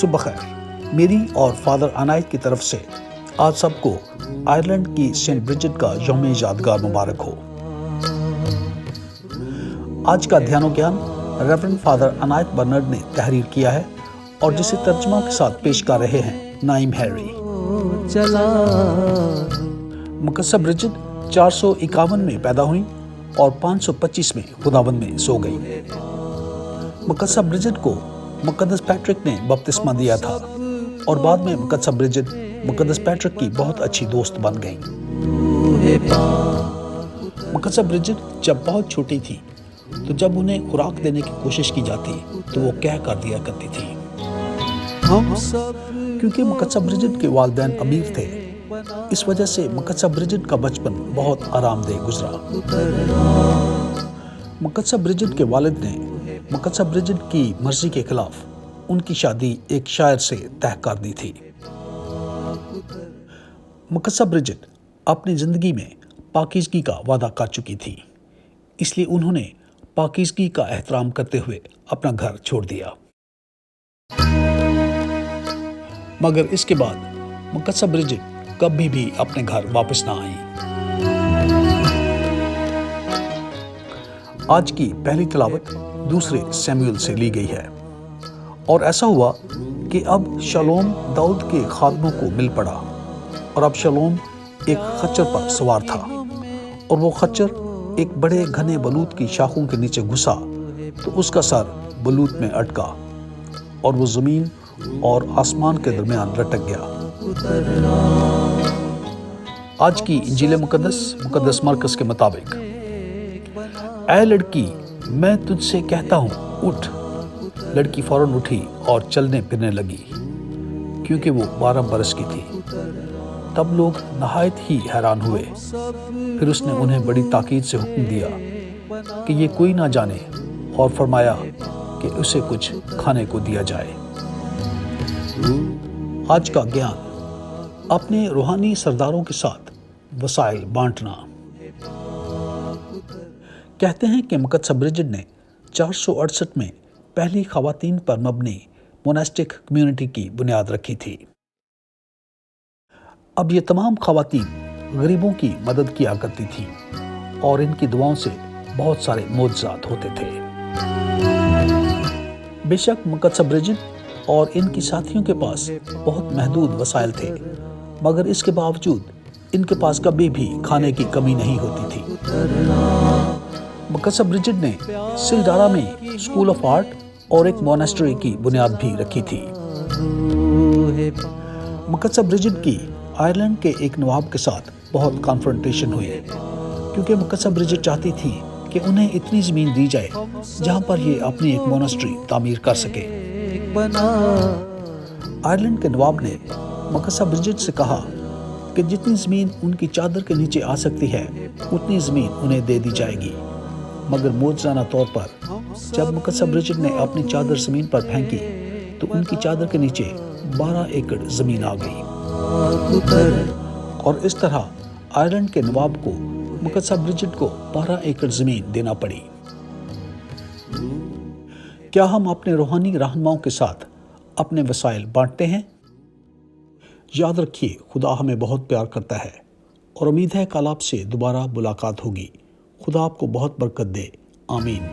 صبح خیر، میری اور فادر عنایت کی طرف سے آج سب کو آئرلینڈ کی سینٹ برجٹ کا یوم یادگار مبارک ہو۔ آج کا دھیان و گیان ریورنڈ فادر عنایت برنرڈ نے تحریر کیا ہے اور جسے ترجمہ کے ساتھ پیش کر رہے ہیں نائم ہیری۔ مقدسہ برجٹ 451 میں پیدا ہوئی اور 525 میں خداوند میں سو گئی۔ مقدسہ برجٹ کو مقدس پیٹرک نے بپتسمہ دیا تھا اور بعد میں مقدسہ برجٹ مقدس پیٹرک کی بہت اچھی دوست بن گئیں۔ مقدسہ برجٹ جب بہت چھوٹی تھی تو جب انہیں خوراک دینے کی کوشش کی جاتی تو وہ کہہ کر دیا کرتی تھی۔ کیونکہ مقدسہ برجٹ کے والدین امیر تھے، اس وجہ سے مقدسہ برجٹ کا بچپن بہت آرام دہ گزرا۔ مقدسہ برجٹ کے والد نے مقدسہ برجٹ کی مرضی کے خلاف ان کی شادی ایک شاعر سے طے کر دی تھی۔ مقدسہ برجٹ اپنی زندگی میں پاکیزگی کا وعدہ کر چکی تھی، اس لیے انہوں نے پاکیزگی کا احترام کرتے ہوئے اپنا گھر چھوڑ دیا۔ مگر اس کے بعد مقدسہ برجٹ کبھی بھی اپنے گھر واپس نہ آئیں۔ آج کی پہلی تلاوت دوسرے سیموئیل سے لی گئی ہے، اور ایسا ہوا کہ اب شالوم داؤد کے خادموں کو مل پڑا، اور اب شالوم ایک خچر پر سوار تھا، اور وہ خچر ایک بڑے گھنے بلوط کی شاخوں کے نیچے گھسا تو اس کا سر بلوط میں اٹکا اور وہ زمین اور آسمان کے درمیان لٹک گیا۔ آج کی انجیل مقدس مرکز کے مطابق، اے لڑکی میں تجھ سے کہتا ہوں اٹھ۔ لڑکی فوراً اٹھی اور چلنے پھرنے لگی، کیونکہ وہ 12 برس کی تھی۔ تب لوگ نہایت ہی حیران ہوئے۔ پھر اس نے انہیں بڑی تاکید سے حکم دیا کہ یہ کوئی نہ جانے، اور فرمایا کہ اسے کچھ کھانے کو دیا جائے۔ آج کا گیان، اپنے روحانی سرداروں کے ساتھ وسائل بانٹنا۔ کہتے ہیں کہ مقدسہ برجٹ نے 468 میں پہلی خواتین پر مبنی موناسٹک کمیونٹی کی بنیاد رکھی تھی۔ اب یہ تمام خواتین غریبوں کی مدد کیا کرتی تھیں اور ان کی دعاؤں سے بہت سارے معجزات ہوتے تھے۔ بے شک مقدسہ برجٹ اور ان کی ساتھیوں کے پاس بہت محدود وسائل تھے، مگر اس کے باوجود ان کے پاس کبھی بھی کھانے کی کمی نہیں ہوتی تھی۔ مقدسہ برجٹ نے سلڈارا میں اسکول آف آرٹ اور ایک موناسٹری کی بنیاد بھی رکھی تھی۔ مقدسہ برجٹ کی آئرلینڈ کے ایک نواب کے ساتھ بہت کانفرنٹیشن ہوئی، کیونکہ مقدسہ برجٹ چاہتی تھی کہ انہیں اتنی زمین دی جائے جہاں پر یہ اپنی ایک موناسٹری تعمیر کر سکے۔ آئرلینڈ کے نواب نے مقدسہ برجٹ سے کہا کہ جتنی زمین ان کی چادر کے نیچے آ سکتی ہے اتنی زمین انہیں دے دی جائے گی، مگر معجزانہ طور پر جب مقدسہ برجٹ نے اپنی چادر زمین پر پھینکی تو ان کی چادر کے نیچے 12 ایکڑ زمین آ گئی، اور اس طرح آئرلینڈ کے نواب کو مقدسہ برجٹ کو 12 ایکڑ زمین دینا پڑی۔ کیا ہم اپنے روحانی رہنماؤں کے ساتھ اپنے وسائل بانٹتے ہیں؟ یاد رکھیے، خدا ہمیں بہت پیار کرتا ہے، اور امید ہے کل آپ سے دوبارہ ملاقات ہوگی۔ خدا آپ کو بہت برکت دے۔ آمین۔